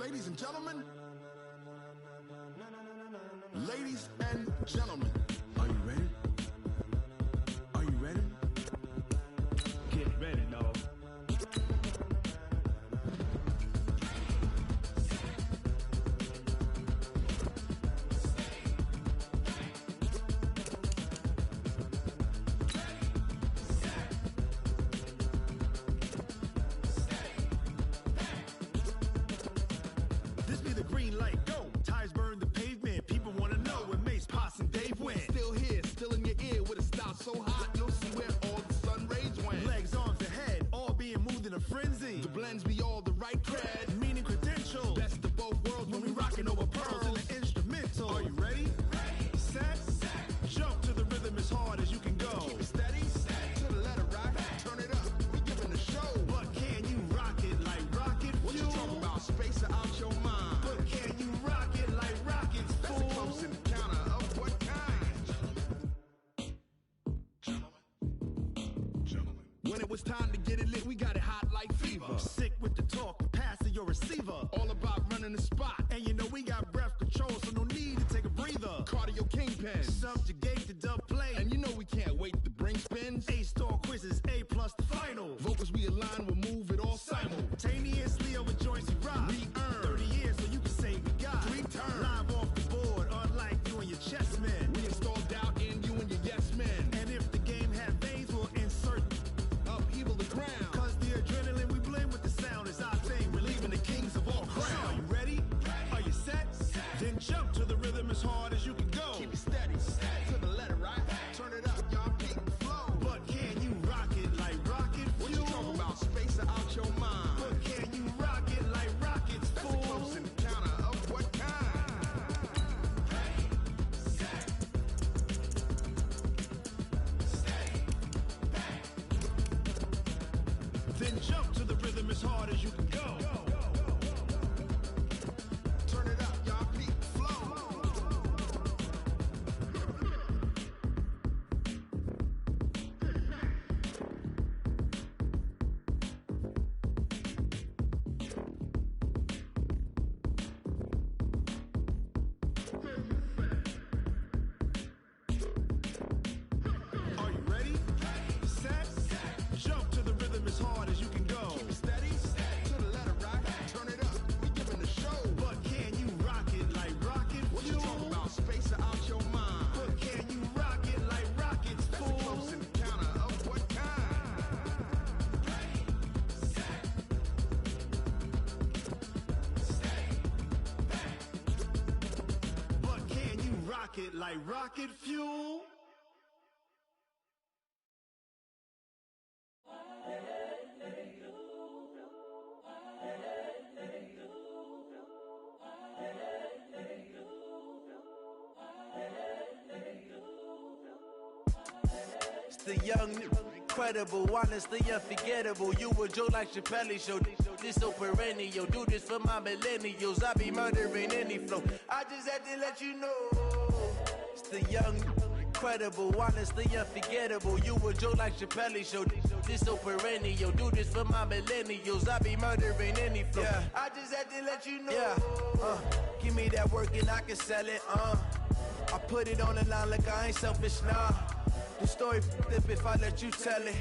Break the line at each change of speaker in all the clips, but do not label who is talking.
Ladies and gentlemen, ladies and gentlemen, are you ready? Are you ready?
Get ready, dog.
This be the green light, go. Tires burn the pavement. People wanna know where Mace, Potts, and Dave went. Still here, still in your ear with a style so hot, you'll see where all the sun rays went. Legs, arms, and head, all being moved in a frenzy. The blends be all the right cred, meaning credentials. Best of both worlds when we rockin' over pearls in the instrumental. Are you ready? Ready. Set. Jump to the rhythm as hard as you can go. Keep it steady. To the letter rock. Turn it up. We giving the show. But can you rock it like rocket fuel? What you talking about? Space or out your mind? But can you rock it like rockets, fool? That's a close encounter of what kind? Gentlemen. When it was time to get it lit, we got it hot like fever. Sick with the talk, passing your receiver. All about running the spot. And you know we got breath control, so no need to take a breather. Cardio kingpin. Subjugate the dub play. And you know we can't wait to bring spins. A-star quizzes, A+ the final. Vocals we align, we'll move it all simultaneously over joints we rock. We earn 30 years, so you can say we got 3 turns. Live off the board, unlike you and your chess men. We install doubt in you and your yes men. And if the game had veins, we'll insert upheaval the ground. Cause the adrenaline we blend with the sound is our thing. We're leaving the kings of all crowns. So are you ready? Are you set? Then jump to the rhythm as hard as you can go. Keep it steady. To the letter right. Turn it up, y'all peak the flow. But can you rock it like rocket fuel? What you talking about? Space or out your mind? But can you rock it like rockets, fool? That's a close encounter of what kind? Then jump to the rhythm as hard as you can go. Turn it up, y'all peak the flow. Are you ready? Set. Jump to the rhythm as hard as you can go. Keep it steady. To the letter rock. Turn it up. We giving the show. But can you rock it like rocket fuel? What you talking about? Space or out your mind? But can you rock it like rockets, fool? That's a close encounter of what kind? But can you rock it like rocket fuel?
It's the young, incredible, honestly unforgettable. You a joke like Chappelle show. This so perennial. Do this for my millennials. I be murdering any flow. I just had to let you know. It's the young, incredible, honestly unforgettable. You a joke like Chappelle show. This so perennial. Do this for my millennials. I be murdering any flow. Yeah. I just had to let you know. Yeah. Give me that work and I can sell it. I put it on the line like I ain't selfish, nah. The story flip if I let you tell it.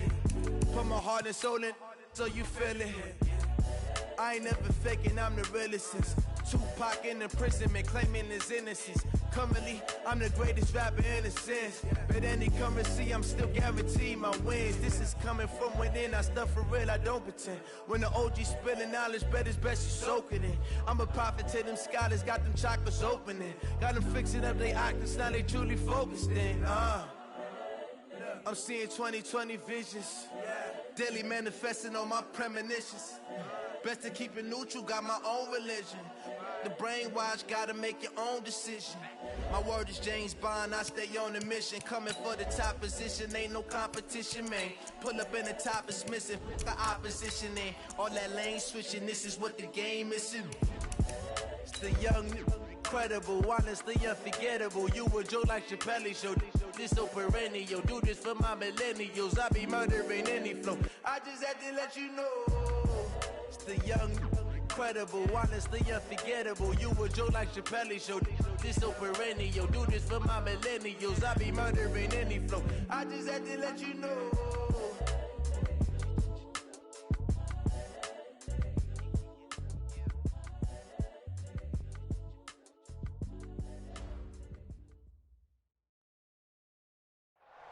Put my heart and soul in so you feel it. I ain't never faking, I'm the realest since Tupac in imprisonment, claiming his innocence. Currently, I'm the greatest rapper in a sense. But any currency, I'm still guaranteed my wins. This is coming from within, I stuff for real, I don't pretend. When the OG spilling knowledge, bet it's best you soak it in. I'm a prophet to them scholars, got them chakras opening. Got them fixing up they octaves, now they truly focused in. I'm seeing 2020 visions. Daily manifesting on my premonitions. Best to keep it neutral, got my own religion. The brainwash, gotta make your own decision. My word is James Bond, I stay on a mission. Coming for the top position, ain't no competition, man. Pull up in the top, it's missing, the opposition ain't. All that lane switching, this is what the game is. It's the young, incredible, honestly unforgettable. You a joke like Chappelle show. This so perennial. Do this for my millennials. I be murdering any flow. I just had to let you know. It's the young, incredible, honestly unforgettable. You a joke like Chappelle Show. This so perennial. Do this for my millennials. I be murdering any flow. I just had to let you know.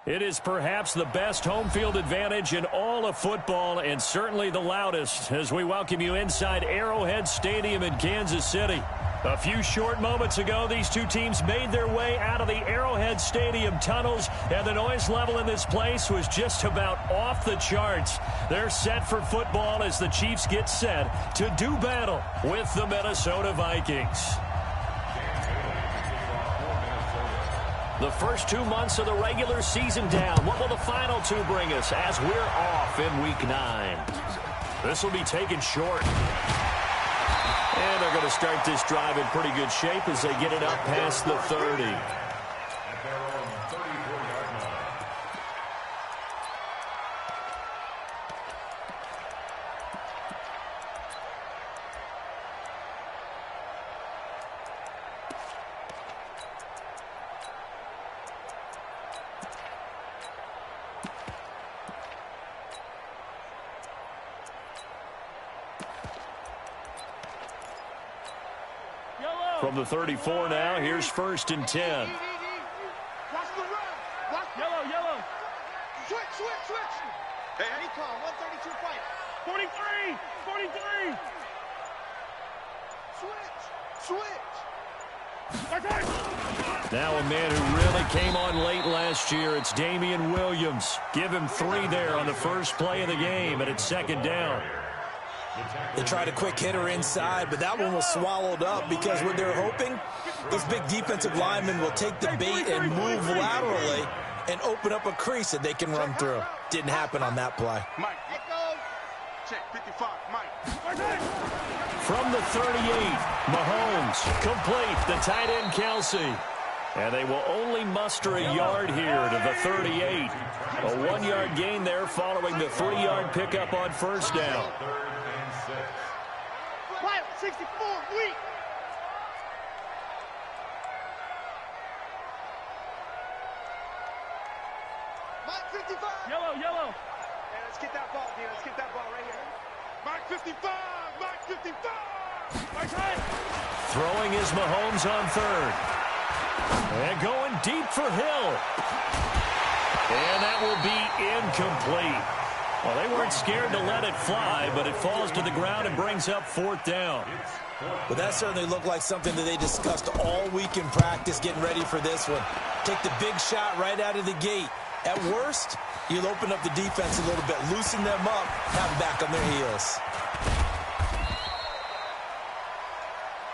It is perhaps the best home field advantage in all of football, and certainly the loudest, as we welcome you inside Arrowhead Stadium in Kansas City. A few short moments ago, these two teams made their way out of the Arrowhead Stadium tunnels, and the noise level in this place was just about off the charts. They're set for football as the Chiefs get set to do battle with the Minnesota Vikings. The first 2 months of the regular season down. What will the final two bring us as we're off in Week 9? This will be taken short. And they're going to start this drive in pretty good shape as they get it up past the 30. From the 34 now, here's 1st and 10.
Watch the run. Watch yellow. Switch. Hey, any call. 132 fight. 43. Switch.
Now a man who really came on late last year. It's Damian Williams. Give him 3 there on the first play of the game, and it's 2nd down.
They tried a quick hitter inside, but that one was swallowed up because what they're hoping, this big defensive lineman will take the bait and move laterally and open up a crease that they can run through. Didn't happen on that play.
Mike, check 55, Mike.
From the 38, Mahomes, complete, the tight end Kelsey. And they will only muster a yard here to the 38. A 1-yard gain there following the 3-yard pickup on 1st down.
64, weak. Mike 55. Yellow. Hey, let's get that ball, dude. Let's get that ball right here. Mike 55. Mike's right.
Throwing is Mahomes on 3rd. And going deep for Hill. And that will be incomplete. Well, they weren't scared to let it fly, but it falls to the ground and brings up 4th down.
But that certainly looked like something that they discussed all week in practice, getting ready for this one. Take the big shot right out of the gate. At worst, you'll open up the defense a little bit, loosen them up, have them back on their heels.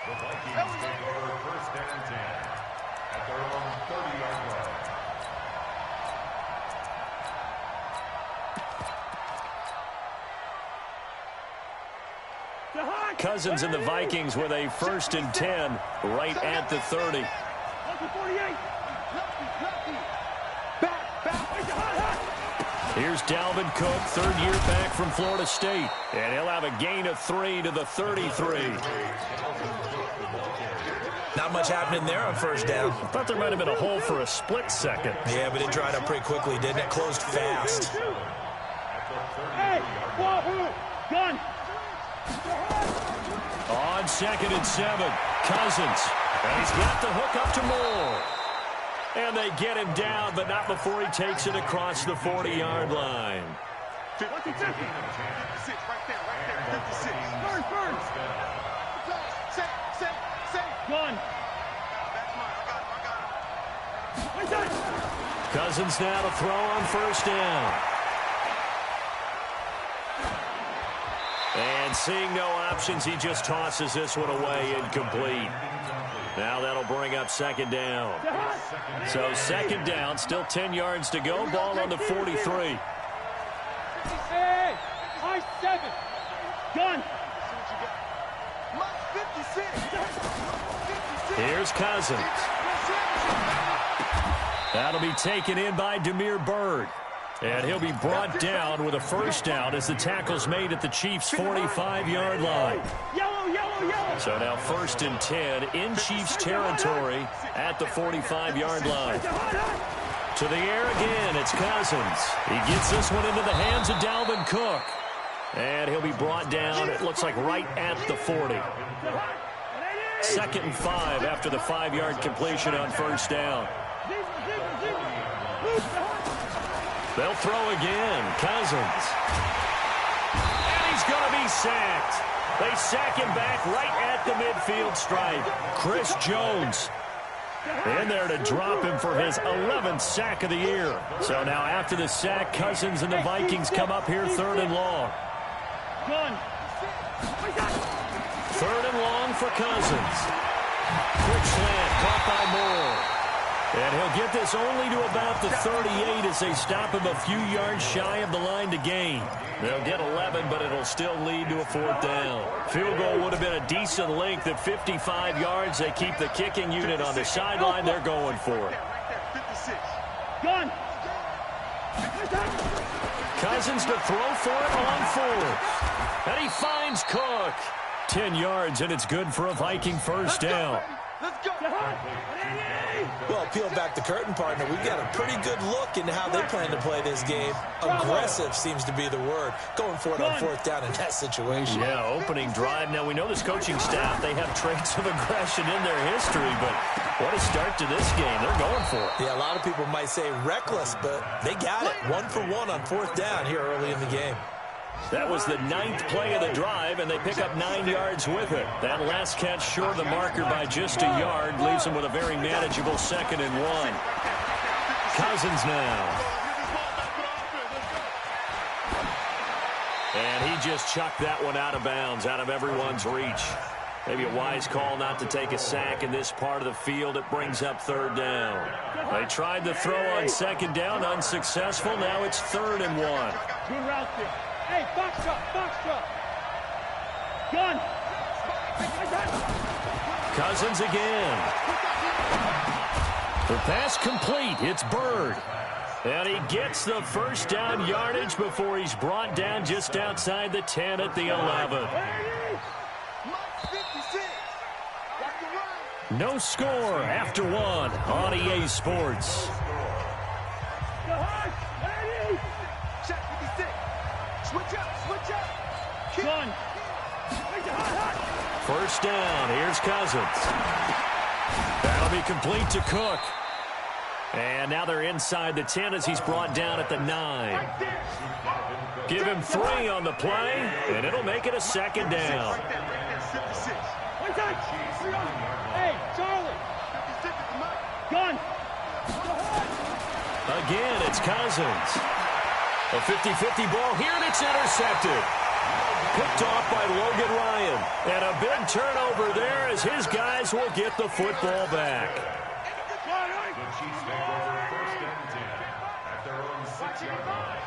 The Vikings take over 1st and 10 at their own 30-yard line.
Cousins and the Vikings with a 1st and 10 right at the 30. Here's Dalvin Cook, 3rd year back from Florida State. And he'll have a gain of 3 to the 33.
Not much happening there on 1st down.
I thought there might have been a hole for a split second.
Yeah, but it dried up pretty quickly, didn't it? Closed fast.
Hey, gun.
On 2nd and 7, Cousins. And he's got the hook up to Moore. And they get him down, but not before he takes it across the 40-yard line.
56 right there, 56. First. Safe. Gun. That's mine. I got it.
Cousins now to throw on 1st down. And seeing no options, he just tosses this one away, incomplete. Now that'll bring up 2nd down. So 2nd down, still 10 yards to go. Ball on the 43.
Hey, I-7. Gun. 56.
Here's Cousins. That'll be taken in by Damiere Byrd. And he'll be brought down with a 1st down as the tackle's made at the Chiefs' 45-yard line.
Yellow.
So now 1st and 10 in Chiefs territory at the 45-yard line. To the air again, it's Cousins. He gets this one into the hands of Dalvin Cook. And he'll be brought down, it looks like, right at the 40. 2nd and 5 after the 5-yard completion on 1st down. They'll throw again. Cousins. And he's going to be sacked. They sack him back right at the midfield stripe. Chris Jones in there to drop him for his 11th sack of the year. So now after the sack, Cousins and the Vikings come up here 3rd and long. 3rd and long for Cousins. Quick slant, caught by Moore. And he'll get this only to about the 38 as they stop him a few yards shy of the line to gain. They'll get 11, but it'll still lead to a 4th down. Field goal would have been a decent length at 55 yards. They keep the kicking unit on the sideline. They're going for it. Cousins to throw for it on 4th. And he finds Cook. 10 yards, and it's good for a Viking 1st down.
Well, peel back the curtain, partner. We've got a pretty good look into how they plan to play this game. Aggressive seems to be the word. Going for it on 4th down in that situation.
Yeah, opening drive. Now, we know this coaching staff, they have traits of aggression in their history, but what a start to this game. They're going for it.
Yeah, a lot of people might say reckless, but they got it. 1 for 1 on 4th down here early in the game.
That was the 9th play of the drive, and they pick up 9 yards with it. That last catch short of the marker by just a yard leaves them with a very manageable 2nd and 1. Cousins now. And he just chucked that one out of bounds, out of everyone's reach. Maybe a wise call not to take a sack in this part of the field. It brings up 3rd down. They tried to throw on 2nd down, unsuccessful. Now it's 3rd and 1.
Good route there. Hey, box up. Gun.
Cousins again. The pass complete. It's Bird. And he gets the 1st down yardage before he's brought down just outside the 10 at the 11. No score after 1 on EA Sports.
Gun.
1st down. Here's Cousins. That'll be complete to Cook. And now they're inside the 10 as he's brought down at the 9. Give him 3 on the play, and it'll make it a 2nd down.
Hey, Charlie. Gun.
Again, it's Cousins. A 50-50 ball here, and it's intercepted. Picked off by Logan Ryan. And a big turnover there as his guys will get the football back.
The Chiefs take over 1st and 10 at their own 6-yard line.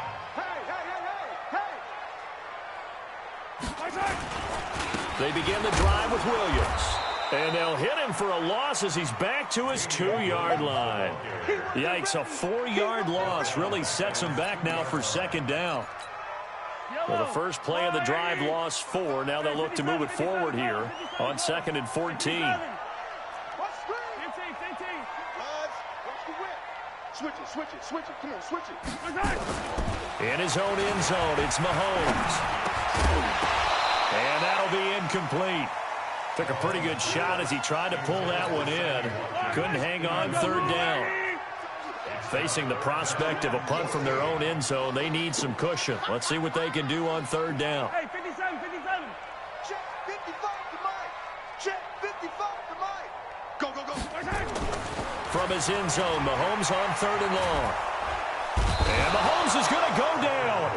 They begin the drive with Williams. And they'll hit him for a loss as he's back to his 2-yard line. Yikes, a 4-yard loss really sets him back now for 2nd down. Well, the first play of the drive lost 4. Now they'll look to move it forward here on 2nd and 14.
Switch it. Come on, switch it.
In his own end zone, it's Mahomes. And that'll be incomplete. Took a pretty good shot as he tried to pull that one in. Couldn't hang on 3rd down. Facing the prospect of a punt from their own end zone, they need some cushion. Let's see what they can do on 3rd down.
Hey, 57.
Check 55 to Mike. Check 55 to Mike. Go.
From his end zone, Mahomes on 3rd and long. And Mahomes is going to go down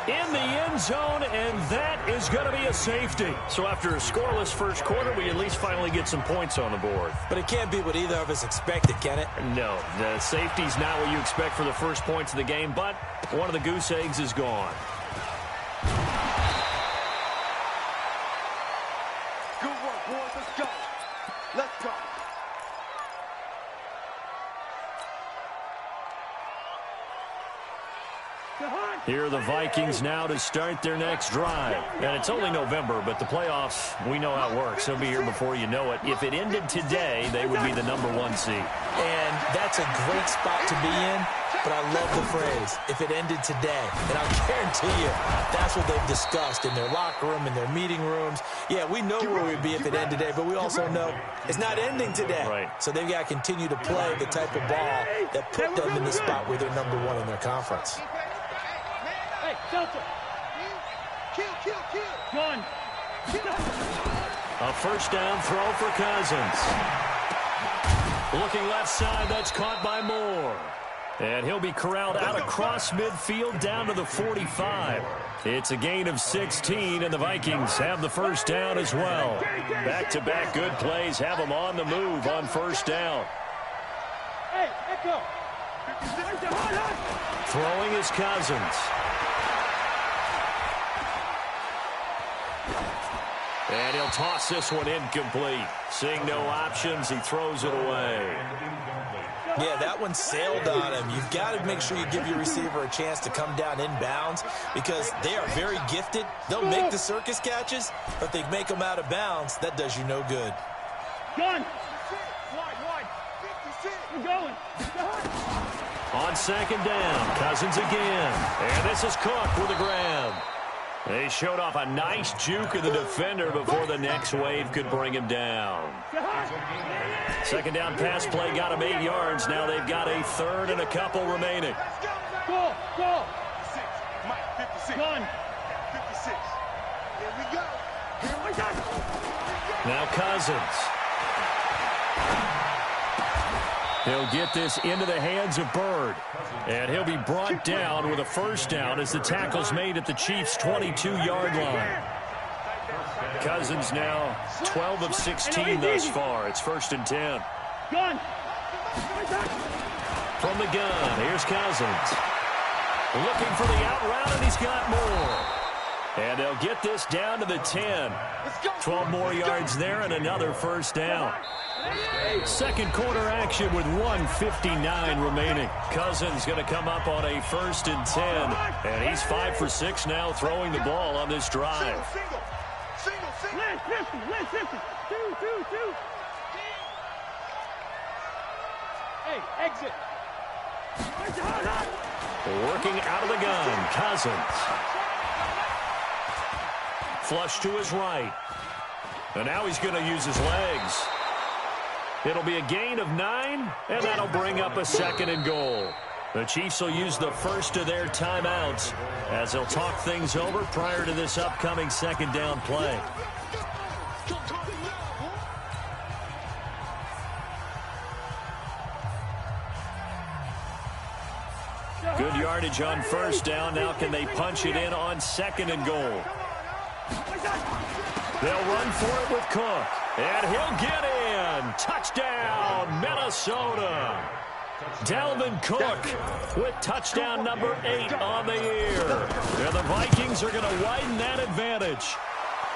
in the end zone, and that is going to be a safety. So after a scoreless first quarter, we at least finally get some points on the board.
But it can't be what either of us expected, can it?
No, the safety's not what you expect for the first points of the game, but one of the goose eggs is gone.
Good work, boys. Let's go. Let's go.
The hunt.
Here are the Vikings now to start their next drive. And it's only November, but the playoffs, we know how it works. They'll be here before you know it. If it ended today, they would be the #1 seed.
And that's a great spot to be in, but I love the phrase, if it ended today. And I'll guarantee you, that's what they've discussed in their locker room, in their meeting rooms. Yeah, we know where we'd be if it ended today, but we also know it's not ending today.
Right.
So they've got to continue to play the type of ball that put them in the spot where they're #1 in their conference.
Hey, Delta. Gun.
A first down throw for Cousins. Looking left side, that's caught by Moore. And he'll be corralled out across midfield down to the 45. It's a gain of 16, and the Vikings have the first down as well. Back-to-back good plays have them on the move on first down.
Hey, Echo.
Throwing is Cousins. And he'll toss this one incomplete. Seeing no options, he throws it away.
Yeah, that one sailed on him. You've got to make sure you give your receiver a chance to come down inbounds because they are very gifted. They'll make the circus catches, but they make them out of bounds. That does you no good.
Gun. Wide. We're going.
On second down, Cousins again. And this is Cook with a grab. They showed off a nice juke of the defender before the next wave could bring him down. Second down pass play got him 8 yards. Now they've got a third and a couple remaining.
Go.
Gun. 56. Here we go.
Now Cousins. He'll get this into the hands of Bird. And he'll be brought down with a first down as the tackle's made at the Chiefs' 22-yard line. Cousins now 12 of 16 thus far. It's 1st and 10.
Gun.
From the gun, here's Cousins. Looking for the out route, and he's got more. And they'll get this down to the 10. 12 more yards there and another first down. Second quarter action with 1:59 remaining. Cousins going to come up on a 1st and 10. And he's 5 for 6 now throwing the ball on this drive.
Lance 50. Two. Hey, exit.
Working out of the gun, Cousins. Flush to his right. And now he's going to use his legs. It'll be a gain of 9, and that'll bring up a 2nd and goal. The Chiefs will use the first of their timeouts as they'll talk things over prior to this upcoming second down play. Good yardage on first down. Now can they punch it in on 2nd and goal? They'll run for it with Cook. And he'll get in. Touchdown, Minnesota. Dalvin Cook with touchdown number 8 on the year. And the Vikings are going to widen that advantage.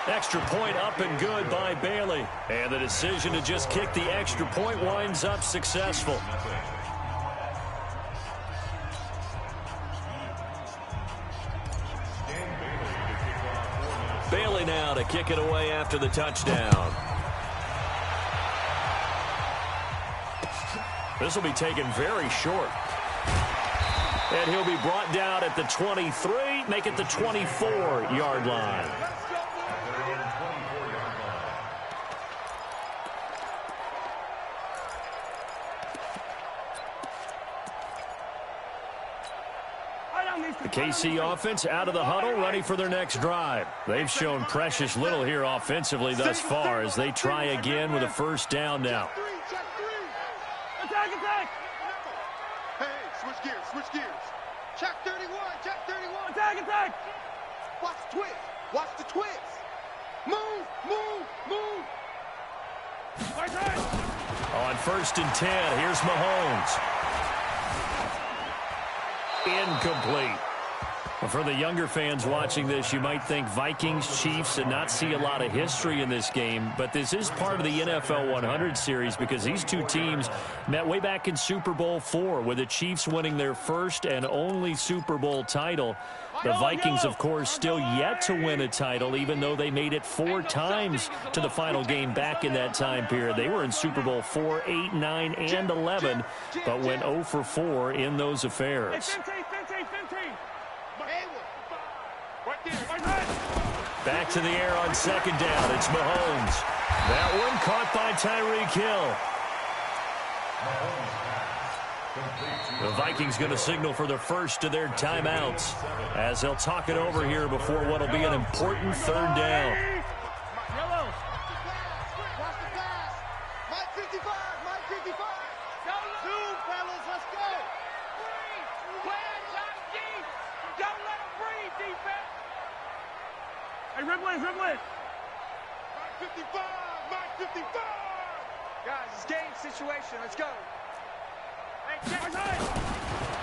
Extra point up and good by Bailey. And the decision to just kick the extra point winds up successful. Bailey now to kick it away after the touchdown. This will be taken very short. And he'll be brought down at the 23, make it the 24-yard line. The KC offense out of the huddle, ready for their next drive. They've shown precious little here offensively thus far as they try again with a first down now.
Attack!
Hey, switch gears. Check 31.
Attack!
Watch the twist. Move.
On 1st and 10, here's Mahomes. Incomplete. For the younger fans watching this, you might think Vikings, Chiefs, and not see a lot of history in this game. But this is part of the NFL 100 series because these two teams met way back in Super Bowl IV with the Chiefs winning their first and only Super Bowl title. The Vikings, of course, still yet to win a title, even though they made it 4 times to the final game back in that time period. They were in Super Bowl IV, 8, 9, and 11, but went 0 for 4 in those affairs. Back to the air on second down. It's Mahomes. That one caught by Tyreek Hill. The Vikings going to signal for the first of their timeouts as they'll talk it over here before what will be an important third down.
Red. 55, Mike 55. Guys, it's game situation. Let's go.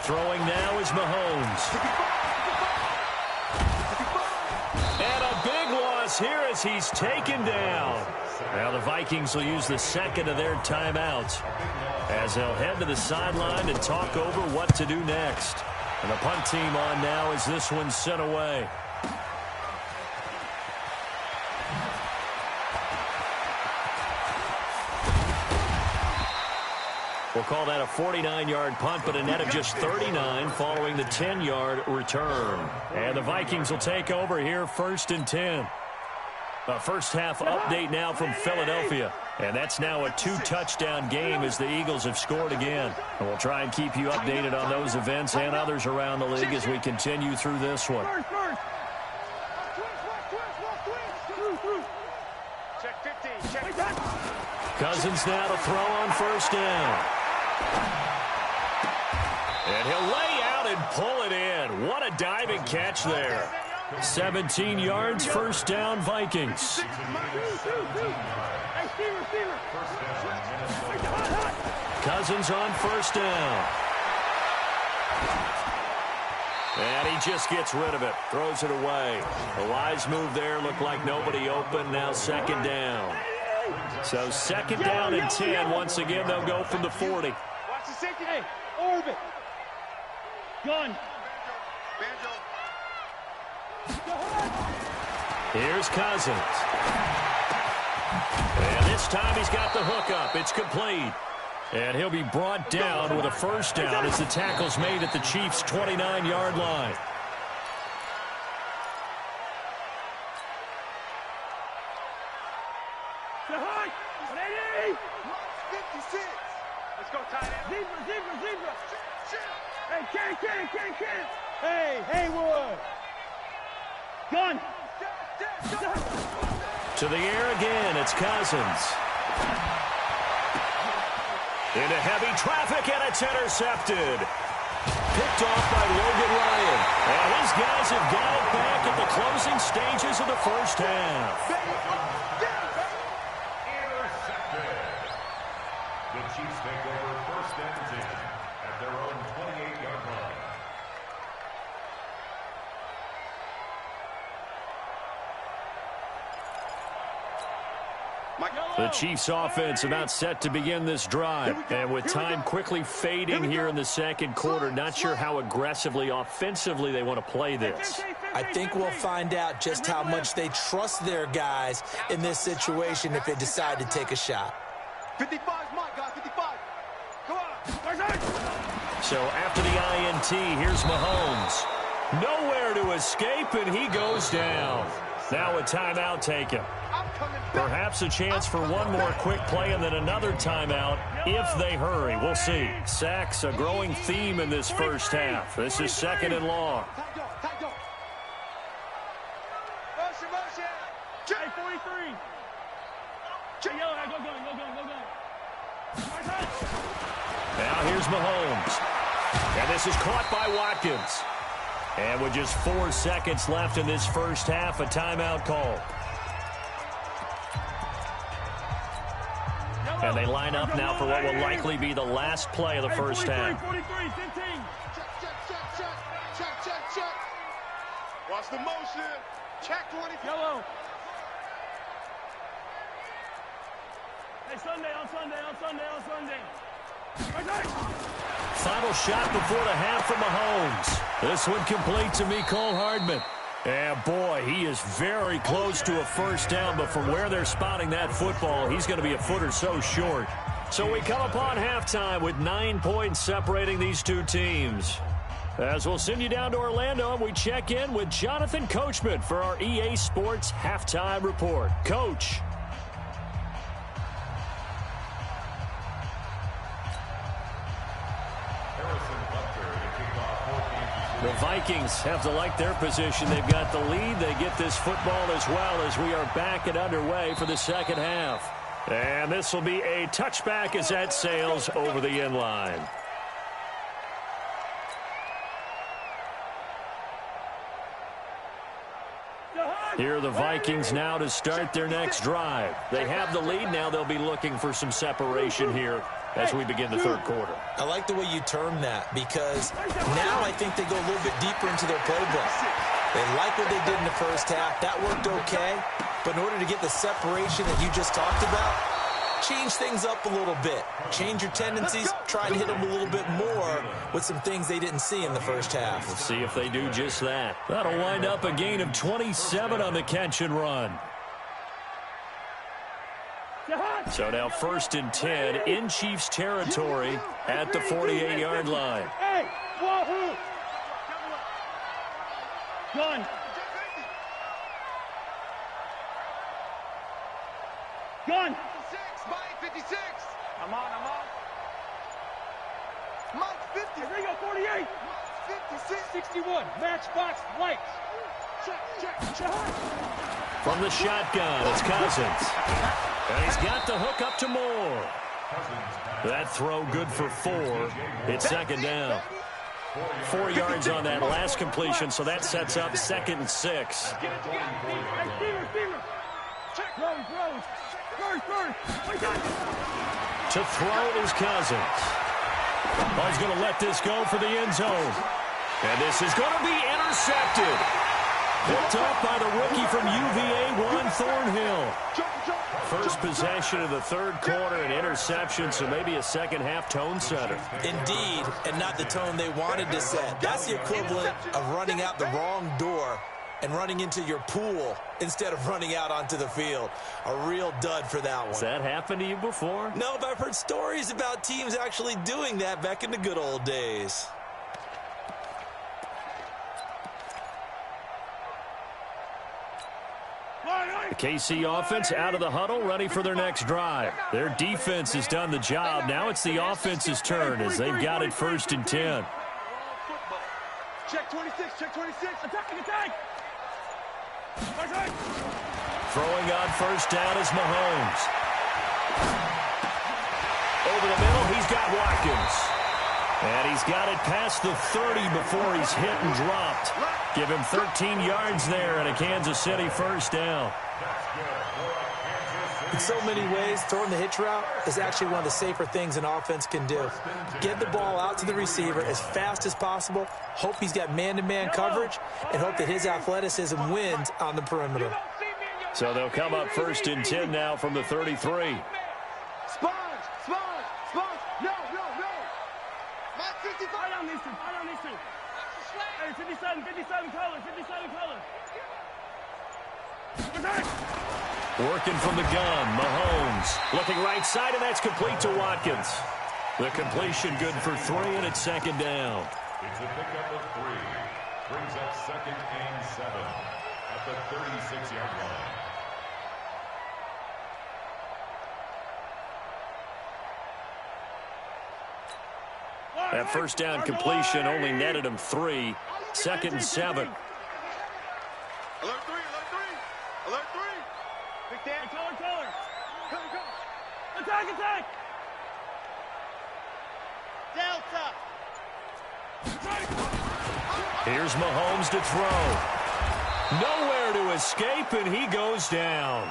Throwing now is Mahomes. And a big loss here as he's taken down. Now the Vikings will use the second of their timeouts as they'll head to the sideline and talk over what to do next. And the punt team on now as this one's sent away. We'll call that a 49-yard punt, but a net of just 39 following the 10-yard return. And the Vikings will take over here 1st and 10. A first-half update now from Philadelphia. And that's now a 2-touchdown game as the Eagles have scored again. And we'll try and keep you updated on those events and others around the league as we continue through this one. Cousins now to throw on 1st down. And he'll lay out and pull it in. What a diving catch there. 17 yards, 1st down, Vikings. Cousins on 1st down. And he just gets rid of it, throws it away. A wise move there, looked like nobody open, now 2nd down. So 2nd down and 10. Once again, they'll go from the 40.
Watch the second. Hey, orbit. Gun.
Here's Cousins. And this time he's got the hook up. It's complete. And he'll be brought down with a 1st down as the tackle's made at the Chiefs' 29-yard line.
Hey, Haywood. Gun.
To the air again, it's Cousins. Into heavy traffic, and it's intercepted. Picked off by Logan Ryan. And his guys have got it back at the closing stages of the 1st half.
Intercepted. The Chiefs take over 1st and 10 at their own 28-yard line.
The Chiefs offense about set to begin this drive. And with time quickly fading here in the 2nd quarter, not sure how aggressively, offensively they want to play this.
I think we'll find out just how much they trust their guys in this situation if they decide to take a shot.
55's my guy, 55. Go on.
So after the INT, here's Mahomes. Nowhere to escape, and he goes down. Now a timeout taken. Perhaps a chance for one more quick play and then another timeout if they hurry. We'll see. Sacks, a growing theme in this 1st half. This is 2nd and long. Now here's Mahomes. And this is caught by Watkins. And with just 4 seconds left in this 1st half, a timeout call. And they line up now for what will likely be the last play of the 1st half.
the motion. Check 20.
Yellow. Hey, Sunday, on Sunday, on Sunday, on Sunday.
Final shot before the half from Mahomes. This one complete to Mecole Hardman. And boy, he is very close to a first down, but from where they're spotting that football, he's going to be a foot or so short. So we come upon halftime with 9 points separating these two teams. As we'll send you down to Orlando, and we check in with Jonathan Coachman for our EA Sports Halftime Report. Coach. The Vikings have to like their position. They've got the lead. They get this football as well as we are back and underway for the second half. And this will be a touchback as that sails over the end line. Here are the Vikings now to start their next drive. They have the lead. Now they'll be looking for some separation here as we begin the third quarter.
I like the way you term that, because now I think they go a little bit deeper into their playbook. They like what they did in the first half. That worked okay. But in order to get the separation that you just talked about, change things up a little bit. Change your tendencies. Try and hit them a little bit more with some things they didn't see in the first half.
We'll see if they do just that. That'll wind up a gain of 27 on the catch and run. So now 1st and 10 in Chiefs territory at the 48-yard line.
Hey, wahoo! Gun. Gun.
56.
I'm on.
Mike 50.
Here we go, 48.
56.
61. Matchbox lights. Check.
From the shotgun, it's Cousins. And he's got the hook up to Moore. That throw good for 4. It's second down. 4 yards on that last completion, so that sets up 2nd and 6.
Rose.
To throw is Cousins. Oh, he's going to let this go for the end zone. And this is going to be intercepted. Picked up by the rookie from UVA, Thornhill. First possession of the third quarter, an interception, so maybe a second half tone setter.
Indeed, and not the tone they wanted to set. That's the equivalent of running out the wrong door and running into your pool instead of running out onto the field. A real dud for that one.
Has that happened to you before?
No, but I've heard stories about teams actually doing that back in the good old days.
The KC offense out of the huddle, ready for their next drive. Their defense has done the job. Now it's the offense's turn as they've got it 1st and 10.
Check 26. Attack.
Throwing on first down is Mahomes. Over the middle, he's got Watkins. And he's got it past the 30 before he's hit and dropped. Give him 13 yards there and a Kansas City first down.
In so many ways, throwing the hitch route is actually one of the safer things an offense can do. Get the ball out to the receiver as fast as possible, hope he's got man-to-man coverage, and hope that his athleticism wins on the perimeter.
So they'll come up 1st and 10 now from the 33.
Sponge. No. Mike 55.
I don't need to. Hey, 57 colors.
Working from the gun, Mahomes. Looking right side, and that's complete to Watkins. The completion good for 3, and it's second down.
It's a pickup of 3. Brings up 2nd and 7 at the 36-yard line.
That first down completion only netted him 3. 2nd and 7.
Alert 3. Big Dan.
Color.
Go.
Attack.
Delta.
Here's Mahomes to throw. Nowhere to escape, and he goes down.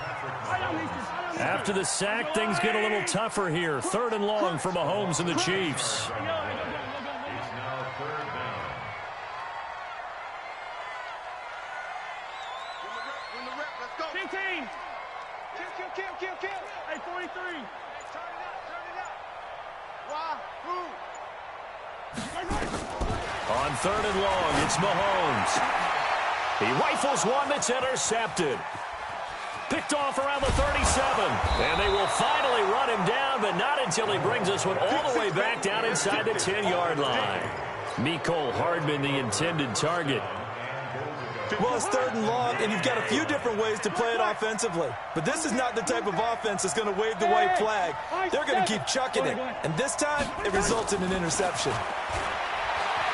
After the sack, things get a little tougher here. 3rd and long for Mahomes and the Chiefs.
It's now 3rd down.
On 3rd and long, it's Mahomes. He rifles one that's intercepted. Picked off around the 37. And they will finally run him down, but not until he brings this one all the way back down inside the 10-yard line. Mecole Hardman, the intended target.
Well, it's 3rd and long, and you've got a few different ways to play it offensively. But this is not the type of offense that's going to wave the white flag. They're going to keep chucking it. And this time, it results in an interception.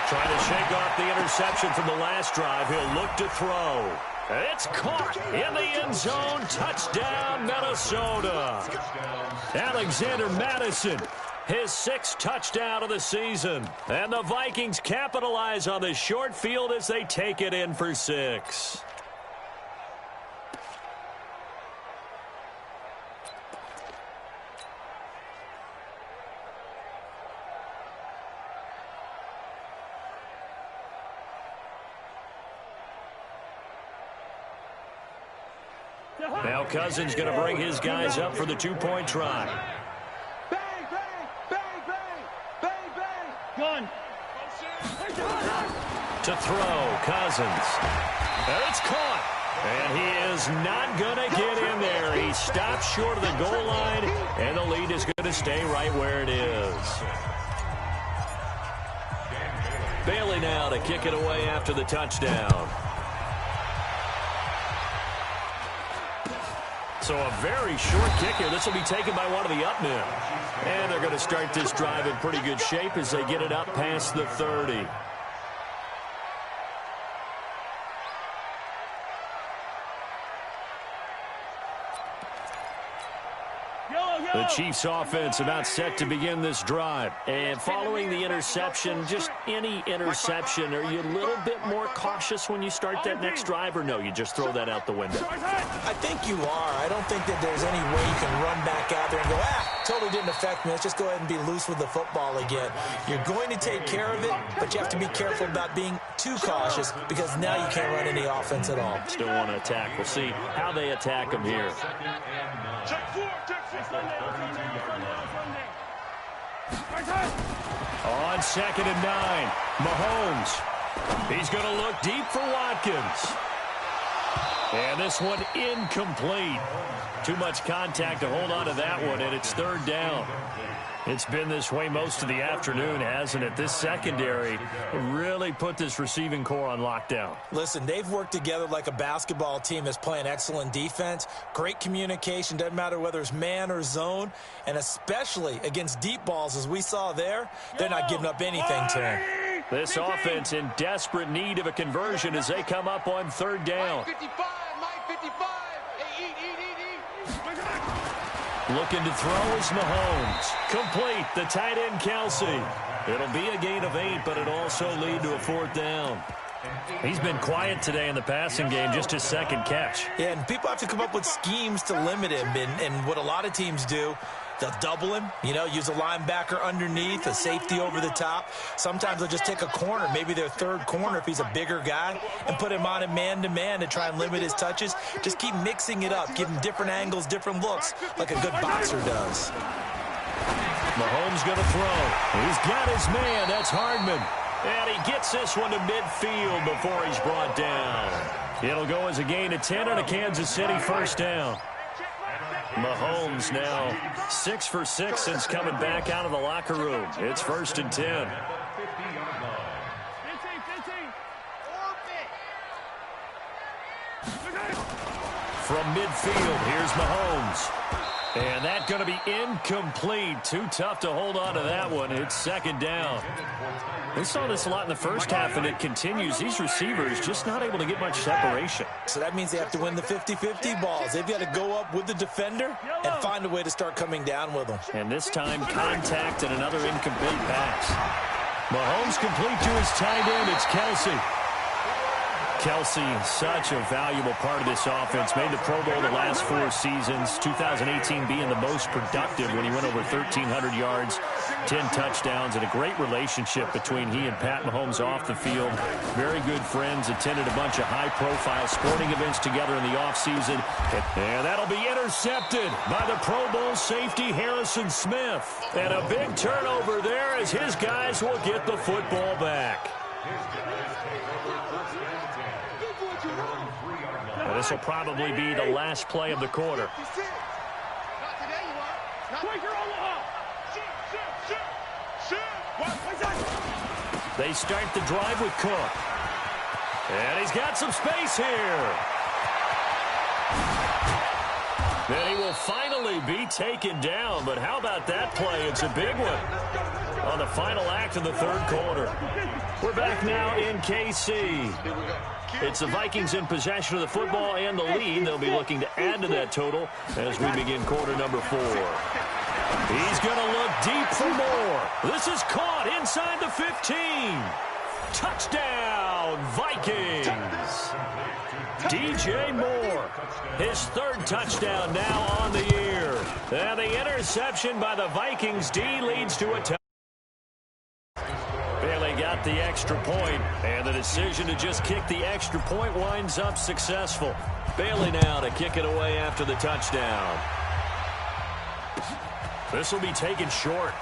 Trying to shake off the interception from the last drive. He'll look to throw. It's caught in the end zone. Touchdown, Minnesota. Alexander Mattison, his 6th touchdown of the season. And the Vikings capitalize on the short field as they take it in for 6. Now Cousins going to bring his guys up for the 2-point try.
Bang, bang, bang, bang, bang, bang. Gun.
To throw, Cousins. And it's caught. And he is not going to get in there. He stops short of the goal line, and the lead is going to stay right where it is. Bailey now to kick it away after the touchdown. So a very short kick here. This will be taken by one of the up men. And they're going to start this drive in pretty good shape as they get it up past the 30. The Chiefs offense about set to begin this drive. And following the interception, just any interception, are you a little bit more cautious when you start that next drive, or no, you just throw that out the window?
I think you are. I don't think that there's any way you can run back out there and go, totally didn't affect me. Let's just go ahead and be loose with the football again. You're going to take care of it, but you have to be careful about being too cautious because now you can't run any offense at all.
Still want to attack. We'll see how they attack them here. On 2nd and 9, Mahomes. He's going to look deep for Watkins. And this one incomplete. Too much contact to hold on to that one, and it's 3rd down. It's been this way most of the afternoon, hasn't it? This secondary really put this receiving core on lockdown.
Listen, they've worked together like a basketball team that's playing excellent defense. Great communication, doesn't matter whether it's man or zone. And especially against deep balls, as we saw there, they're not giving up anything to him.
This offense in desperate need of a conversion as they come up on 3rd down. Looking to throw is Mahomes. Complete, the tight end Kelsey. It'll be a gain of 8, but it'll also lead to a 4th down. He's been quiet today in the passing game, just his 2nd catch.
Yeah, and people have to come up with schemes to limit him. And what a lot of teams do, they'll double him, use a linebacker underneath, a safety over the top. Sometimes they'll just take a corner, maybe their 3rd corner if he's a bigger guy, and put him on him man-to-man to try and limit his touches. Just keep mixing it up, give him different angles, different looks, like a good boxer does.
Mahomes going to throw. He's got his man. That's Hardman. And he gets this one to midfield before he's brought down. It'll go as a gain of 10 on a Kansas City 1st down. Mahomes now 6 for 6 since coming back out of the locker room. It's 1st and 10. From midfield, here's Mahomes. And that's going to be incomplete. Too tough to hold on to that one. It's 2nd down. We saw this a lot in the first half, and it continues. These receivers just not able to get much separation.
So that means they have to win the 50-50 balls. They've got to go up with the defender and find a way to start coming down with them.
And this time, contact and another incomplete pass. Mahomes complete to his tight end. It's Kelsey. Kelsey, such a valuable part of this offense. Made the Pro Bowl the last 4 seasons. 2018 being the most productive when he went over 1,300 yards, 10 touchdowns, and a great relationship between he and Pat Mahomes off the field. Very good friends. Attended a bunch of high-profile sporting events together in the offseason. And that'll be intercepted by the Pro Bowl safety Harrison Smith. And a big turnover there as his guys will get the football back. And this will probably be the last play of the quarter. They start the drive with Cook. And he's got some space here. And he will finally be taken down. But how about that play? It's a big one on the final act of the third quarter. We're back now in KC. It's the Vikings in possession of the football and the lead. They'll be looking to add to that total as we begin quarter number 4. He's going to look deep for more. This is caught inside the 15. Touchdown, Vikings. DJ Moore, his 3rd touchdown now on the year. And the interception by the Vikings D leads to a touchdown. Bailey got the extra point, and the decision to just kick the extra point winds up successful. Bailey now to kick it away after the touchdown. This will be taken short.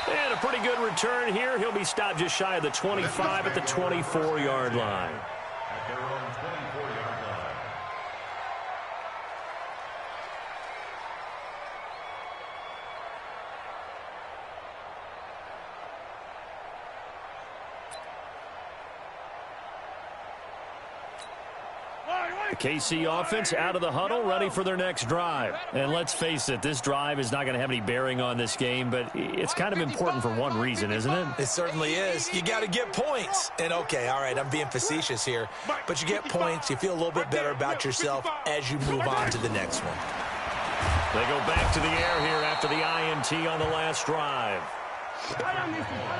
And a pretty good return here. He'll be stopped just shy of the 25 at the 24-yard line.
At their own 24-yard line.
The KC offense out of the huddle, ready for their next drive. And let's face it, this drive is not going to have any bearing on this game, but it's kind of important for one reason, isn't it?
It certainly is. You got to get points. And, okay, all right, I'm being facetious here, but you get points, you feel a little bit better about yourself as you move on to the next one.
They go back to the air here after the INT on the last drive.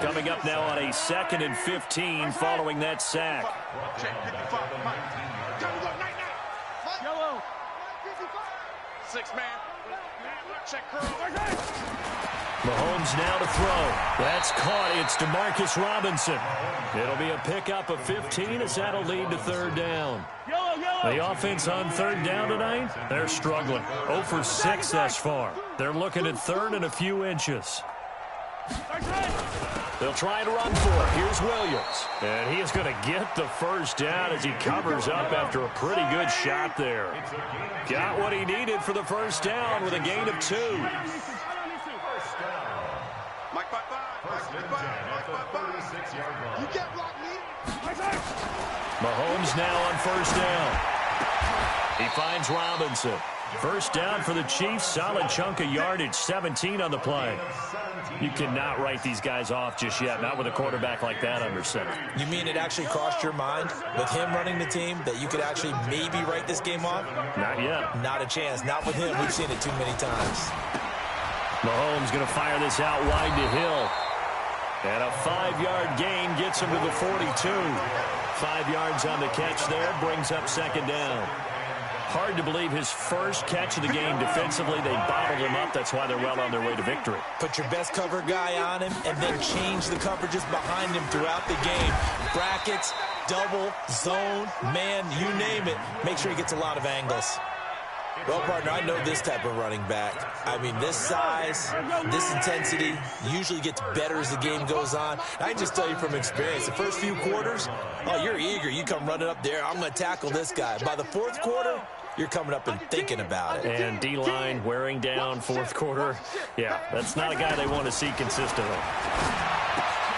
Coming up now on a 2nd and 15 following that sack.
Yellow. 6-man. Check curl.
Mahomes now to throw. That's caught. It's DeMarcus Robinson. It'll be a pickup of 15 as that'll lead to 3rd down. The offense on 3rd down tonight, they're struggling. 0 for 6 thus far. They're looking at 3rd and a few inches. They'll try to run for it. Here's Williams. And he is going to get the 1st down as he covers up after a pretty good shot there. Got what he needed for the 1st down with a gain of 2. Mahomes now on 1st down. He finds Robinson. 1st down for the Chiefs. Solid chunk of yardage. 17 on the play. You cannot write these guys off just yet. Not with a quarterback like that under center.
You mean it actually crossed your mind with him running the team that you could actually maybe write this game off?
Not yet.
Not a chance. Not with him. We've seen it too many times.
Mahomes going to fire this out wide to Hill. And a 5-yard gain gets him to the 42. 5 yards on the catch there. Brings up 2nd down. Hard to believe his 1st catch of the game defensively. They bottled him up. That's why they're well on their way to victory.
Put your best cover guy on him and then change the coverages behind him throughout the game. Brackets, double, zone, man, you name it. Make sure he gets a lot of angles. Well, partner, I know this type of running back. I mean, this size, this intensity usually gets better as the game goes on. I can just tell you from experience, the first few quarters, oh, you're eager. You come running up there. I'm going to tackle this guy. By the 4th quarter, you're coming up and thinking about it.
And D-line wearing down 4th quarter. Yeah, that's not a guy they want to see consistently.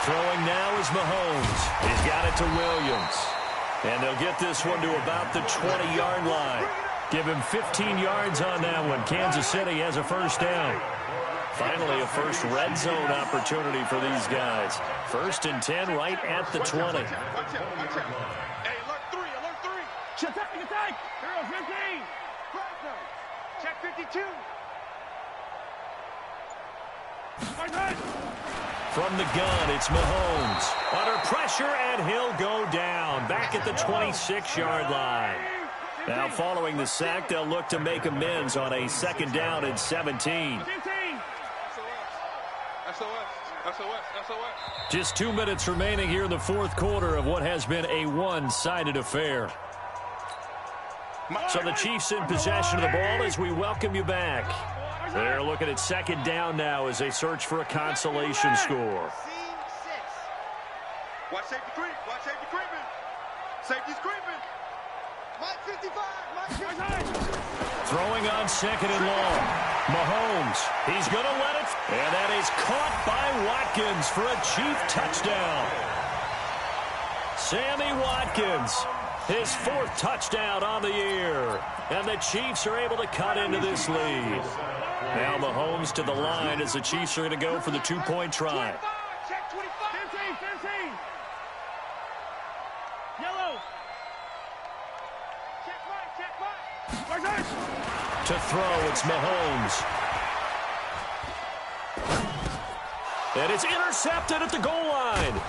Throwing now is Mahomes. He's got it to Williams. And they'll get this one to about the 20-yard line. Give him 15 yards on that one. Kansas City has a 1st down. Finally, a first red zone opportunity for these guys. 1st and 10 right at the 20.
Hey, alert 3, alert 3. Check, attack. Hero 15. Check 52.
From the gun, it's Mahomes. Under pressure, and he'll go down. Back at the 26-yard line. Now, following the sack, they'll look to make amends on a second down and 17. Just 2 minutes remaining here in the fourth quarter of what has been a one-sided affair. So the Chiefs in possession of the ball as we welcome you back. They're looking at second down now as they search for a consolation score.
Watch safety creep. Watch safety creeping. Safety's creeping. Mike 55. Mike 55.
Throwing on second and long. Mahomes. He's going to let it. And that is caught by Watkins for a Chief touchdown. Sammy Watkins. His fourth touchdown on the year. And the Chiefs are able to cut into this lead. Now Mahomes to the line as the Chiefs are going to go for the two-point try.
Check 25. 15. Yellow. Check right.
To throw, it's Mahomes. And it's intercepted at the goal line.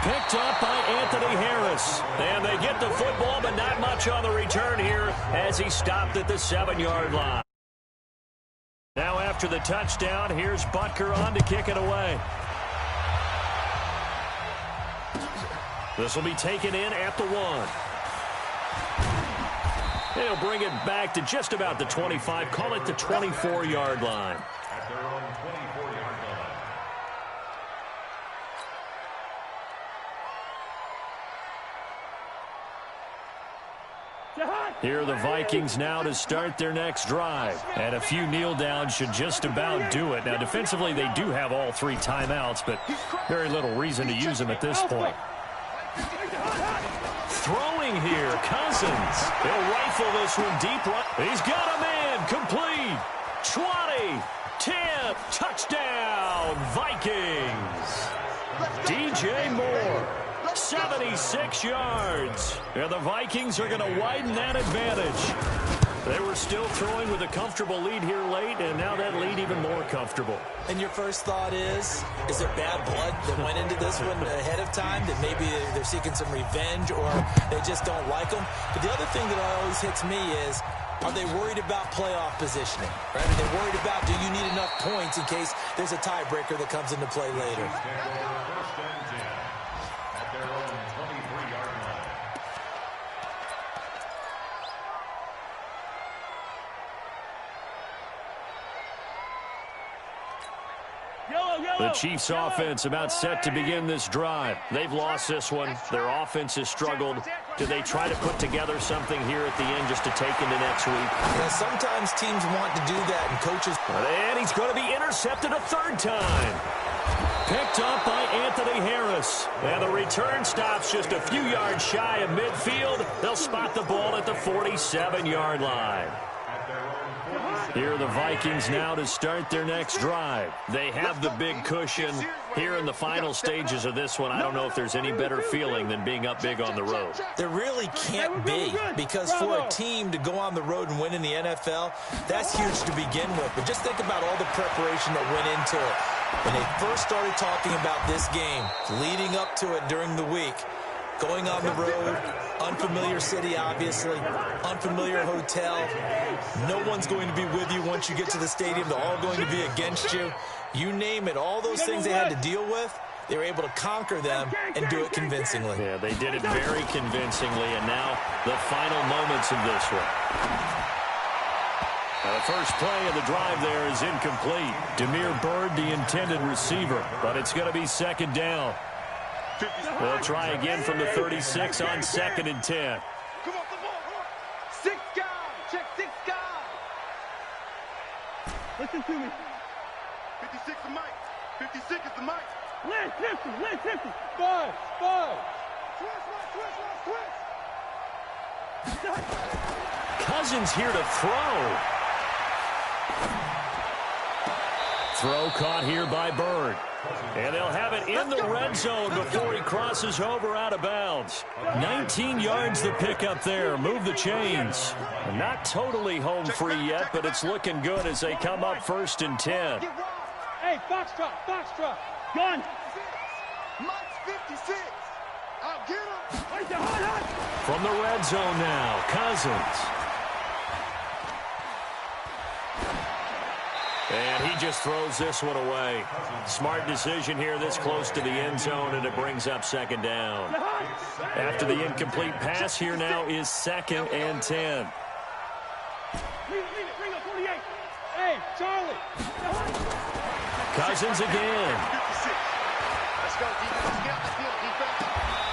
Picked up by Anthony Harris. And they get the football, but not much on the return here as he stopped at the 7-yard line. Now after the touchdown, here's Butker on to kick it away. This will be taken in at the 1. They'll bring it back to just about the 25. Call it the 24-yard line.
At their own 24-yard line.
Here are the Vikings now to start their next drive. And a few kneel downs should just about do it. Now, defensively, they do have all 3 timeouts, but very little reason to use them at this point. Throwing here, Cousins. He'll rifle this one deep right. He's got a man, complete. 20, 10, touchdown, Vikings. DJ Moore. 76 yards. And the Vikings are going to widen that advantage. They were still throwing with a comfortable lead here late, and now that lead even more comfortable.
And your first thought is there bad blood that went into this one ahead of time, that maybe they're seeking some revenge or they just don't like them? But the other thing that always hits me is, are they worried about playoff positioning? Right? Are they worried about, do you need enough points in case there's a tiebreaker that comes into play later?
The Chiefs offense about set to begin this drive. They've lost this one. Their offense has struggled. Do they try to put together something here at the end just to take into next week?
Yeah, sometimes teams want to do that, and coaches...
And he's going to be intercepted a third time. Picked up by Anthony Harris. And the return stops just a few yards shy of midfield. They'll spot the ball at the 47-yard line. Here are the Vikings now to start their next drive. They have the big cushion. Here in the final stages of this one, I don't know if there's any better feeling than being up big on the road.
There really can't be, because for a team to go on the road and win in the NFL, that's huge to begin with. But just think about all the preparation that went into it. When they first started talking about this game, leading up to it during the week, going on the road, unfamiliar city, obviously, unfamiliar hotel. No one's going to be with you once you get to the stadium. They're all going to be against you. You name it, all those things they had to deal with, they were able to conquer them and do it convincingly.
Yeah, they did it very convincingly, and now the final moments of this one. The first play of the drive there is incomplete. Demir Bird, the intended receiver, but it's going to be second down. They'll try again from the 36 on second and 10.
Come on. 6 guys. Check 6 guys. Listen to me. 56 is Mike. 56 is the Mike. Listen. 5. Switch.
Cousins here to throw. Throw caught here by Bird. And they'll have it in the red zone before he crosses over out of bounds. 19 yards the pickup there. Move the chains. Not totally home free yet, but it's looking good as they come up first and 10.
Hey, box drop. Gun. Mike's 56. I'll get him.
From the red zone now, Cousins. And he just throws this one away. Smart decision here this close to the end zone, and it brings up second down. After the incomplete pass, here now is 2nd and 10.
Bring up 48. Hey, Charlie.
Cousins again.
56. Let's go, defense. Get out the field, defense.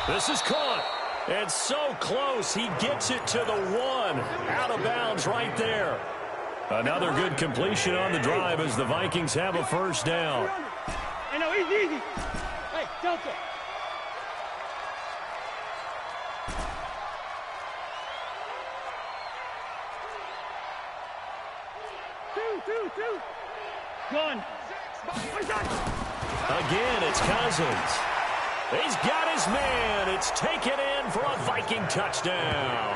This is caught. And so close, he gets it to the 1. Out of bounds right there. Another good completion on the drive as the Vikings have a first down.
Hey, no, easy. Hey, Delta. Two. Gun.
Again, it's Cousins. He's got his man. It's taken in for a Viking touchdown.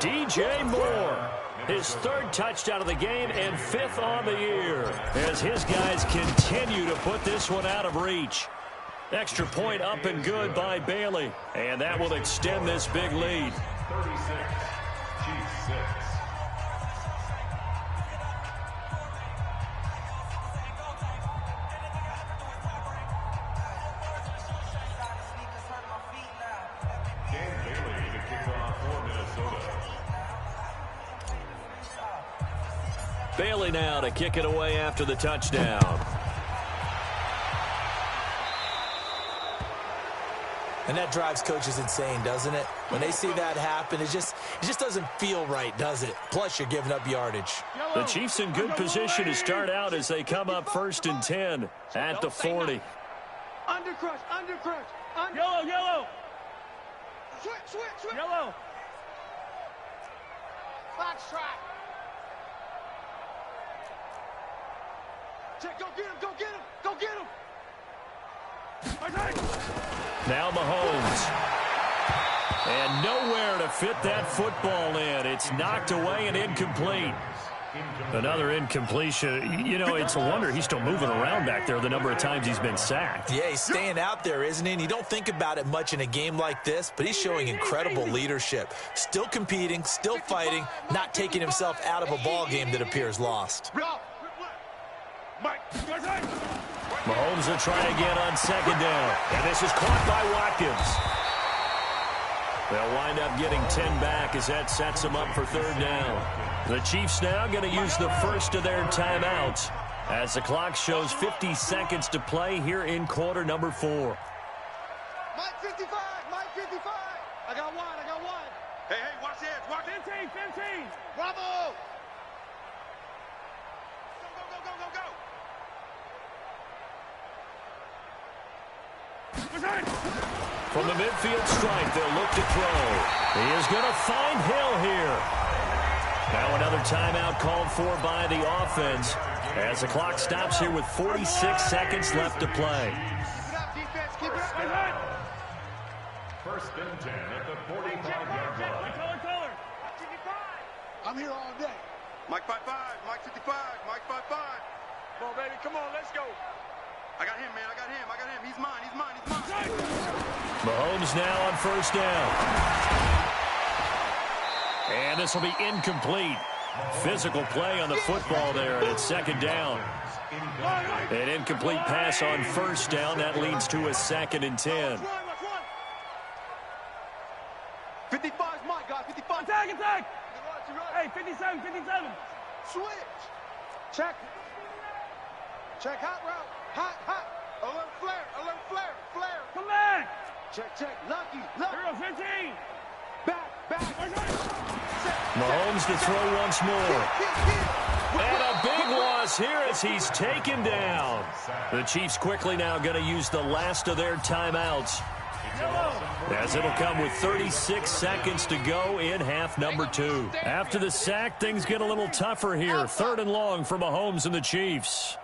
DJ Moore. His 3rd touchdown of the game and 5th on the year as his guys continue to put this one out of reach. Extra point up and good by Bailey, and that will extend this big lead.
36, Chiefs 6.
Bailey now to kick it away after the touchdown.
And that drives coaches insane, doesn't it? When they see that happen, it just doesn't feel right, does it? Plus, you're giving up yardage.
The Chiefs in good position to start out as they come up 1st and 10 at the 40.
Undercrush. Yellow. Switch. Yellow. Box track. Check, go get him.
Now Mahomes. And nowhere to fit that football in. It's knocked away and incomplete. Another incompletion. You know, it's a wonder he's still moving around back there the number of times he's been sacked.
Yeah, he's staying out there, isn't he? And you don't think about it much in a game like this, but he's showing incredible leadership. Still competing, still fighting, not taking himself out of a ball game that appears lost.
Mahomes will try again on 2nd down. And this is caught by Watkins. They'll wind up getting 10 back as that sets them up for 3rd down. The Chiefs now going to use the first of their timeouts as the clock shows 50 seconds to play here in quarter number 4.
Mike 55. I got one. Hey, watch this. 15. Bravo. Go.
From the midfield stripe, they'll look to throw. He is going to find Hill here. Now another timeout called for by the offense as the clock stops here with 46 seconds left to play.
Keep it up.
1st and 10 at the 45-yard line.
Color. I'm here all day.
Mike 55, Mike 55, Mike 55.
Come on, baby. Come on, let's go.
I got him, man. I got him. He's mine.
Mahomes now on 1st down. And this will be incomplete. Physical play on the football there, and it's 2nd down. An incomplete pass on 1st down. That leads to a 2nd and 10.
55's Mike, guys. 55. Attack. Hey, 57. Switch. Check. Hot route. Hot. Alert flare. Come back. Check. Lucky. 15. Back.
Mahomes to throw once more. And a big loss here as he's taken down. The Chiefs quickly now going to use the last of their timeouts, as it'll come with 36 seconds to go in half number 2. After the sack, things get a little tougher here. 3rd and long for Mahomes and the Chiefs.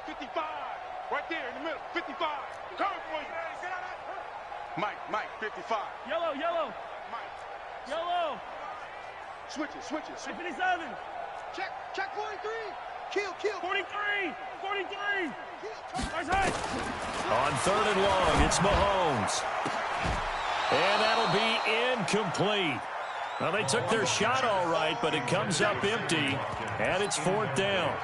55. Right there in the middle. 55. Coming for you. Mike, 55. Yellow. Mike. Yellow. Switch it. 57. Check 43. Kill. 43.
On 3rd and long, it's Mahomes. And that'll be incomplete. Well, they took their shot all right, but it comes up empty, and it's 4th down.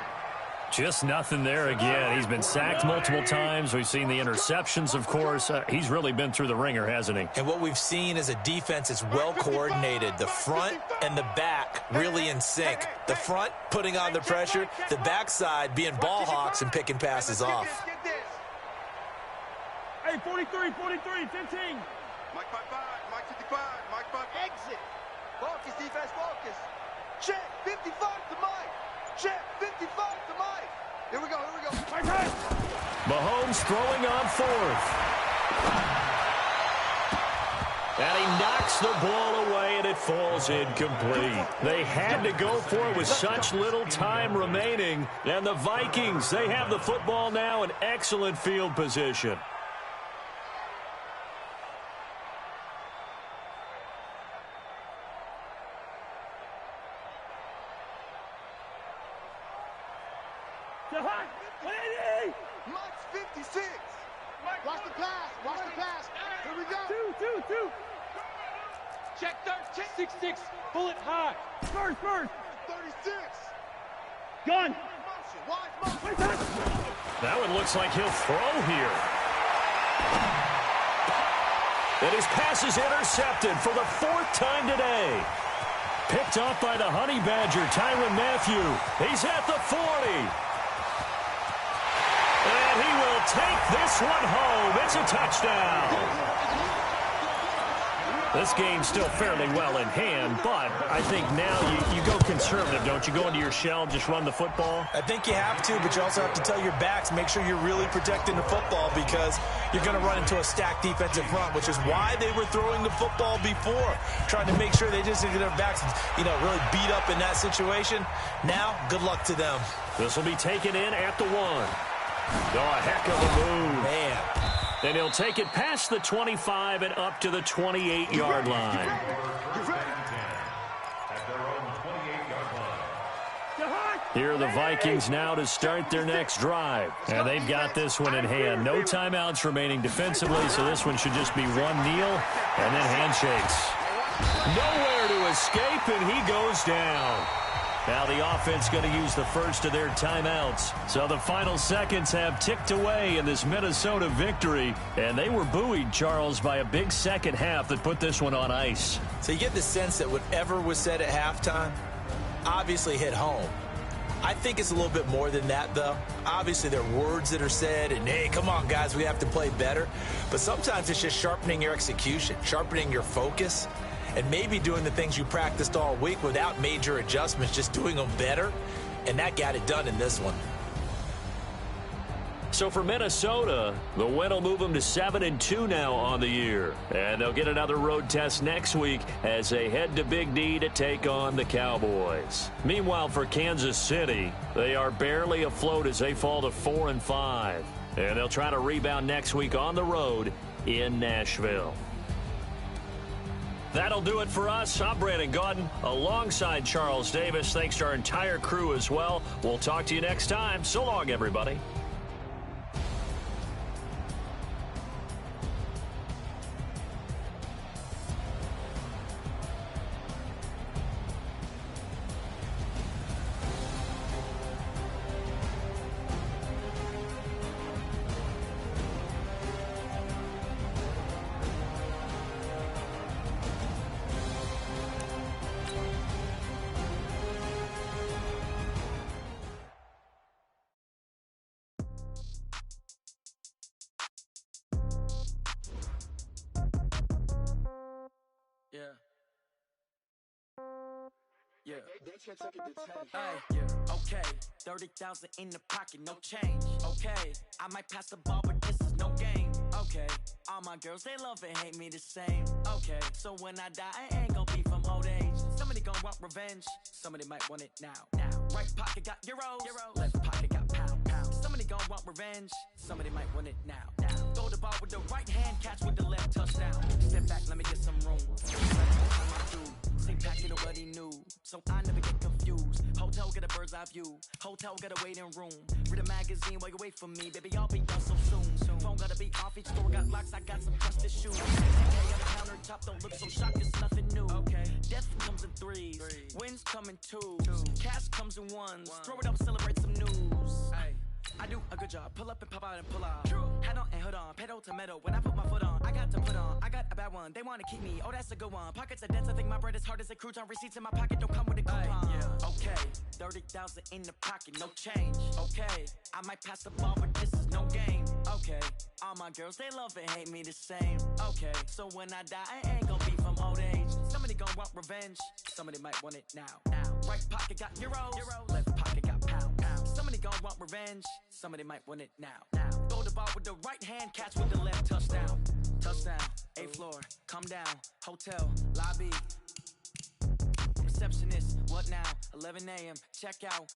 Just nothing there again. He's been sacked multiple times. We've seen the interceptions, of course. He's really been through the ringer, hasn't he?
And what we've seen is a defense that's well coordinated. The front and the back really in sync. The front putting on the pressure, the backside being ball hawks and picking passes off.
Hey, 43, 15.
Mike 55, Mike 55, Mike 55.
Exit. Focus, defense, focus. Check, 55 to Mike. Check, 55 to Mike. Here we go.
Mahomes throwing on 4th. And he knocks the ball away, and it falls incomplete. They had to go for it with such little time remaining. And the Vikings, they have the football now in excellent field position.
Mike's 56. Watch the pass. Here we go.
Two. Check 13. 6. Bullet high. First.
36.
Gun.
Motion.
That one looks like he'll throw here. And his pass is intercepted for the 4th time today. Picked off by the Honey Badger, Tyrann Mathieu. He's at the 40. And he will take this one home. It's a touchdown. This game's still fairly well in hand, but I think now you go conservative, don't you? Go into your shell, just run the football?
I think you have to, but you also have to tell your backs, make sure you're really protecting the football because you're going to run into a stacked defensive front, which is why they were throwing the football before, trying to make sure they just get their backs, really beat up in that situation. Now, good luck to them.
This will be taken in at the 1. Oh, a heck of a move.
Man.
And he'll take it past the 25 and up to the 28-yard line. Here are the Vikings now to start their next drive. And they've got this one in hand. No timeouts remaining defensively, so this one should just be one kneel and then handshakes. Nowhere to escape, and he goes down. Now the offense going to use the first of their timeouts. So the final seconds have ticked away in this Minnesota victory. And they were buoyed, Charles, by a big second half that put this one on ice.
So you get the sense that whatever was said at halftime obviously hit home. I think it's a little bit more than that, though. Obviously, there are words that are said, and, hey, come on, guys, we have to play better. But sometimes it's just sharpening your execution, sharpening your focus, and maybe doing the things you practiced all week without major adjustments, just doing them better. And that got it done in this one.
So for Minnesota, the win will move them to 7-2 now on the year. And they'll get another road test next week as they head to Big D to take on the Cowboys. Meanwhile, for Kansas City, they are barely afloat as they fall to 4-5. And they'll try to rebound next week on the road in Nashville. That'll do it for us. I'm Brandon Gaudin alongside Charles Davis. Thanks to our entire crew as well. We'll talk to you next time. So long, everybody.
Yeah. Hey, okay, 30,000 in the pocket, no change. Okay, I might pass the ball, but this is no game. Okay, all my girls, they love and hate me the same. Okay, so when I die, I ain't gonna be from old age. Somebody gonna want revenge, somebody might want it now. Right pocket got euros, left pocket got pound. Somebody gonna want revenge, somebody might want it now. Throw the ball with the right hand, catch with the left touchdown. Step back, let me get some room. Same packet, nobody knew, so I never get confused. Hotel, get a bird's eye view. Hotel, get a waiting room. Read a magazine while you wait for me, baby, I'll be done so soon. Phone gotta be off, each store got locks, I got some trusted shoes. TK on the countertop, don't look so shocked, it's nothing new. Okay, death comes in threes, wins come in twos, cash comes in ones. Throw it up, celebrate some news. Ay. I do a good job, pull up and pop out and pull out. True. Head on and hood on, pedal to metal. When I put my foot on, I got to put on. I got a bad one, they wanna keep me. Oh, that's a good one. Pockets are dense, I think my bread is hard as a crouton. Receipts in my pocket don't come with a coupon. Yeah. Okay, 30,000 in the pocket, no change. Okay, I might pass the ball, but this is no game. Okay, all my girls, they love and hate me the same. Okay, so when I die, I ain't gonna be from old age. Somebody gonna want revenge, somebody might want it now. Right pocket got euros, left pocket got pounds. Somebody gonna want revenge, somebody might want it now. Throw the ball with the right hand, catch with the left, touchdown. Touchdown, 8th floor, come down, hotel, lobby. Receptionist, what now? 11 a.m., check out,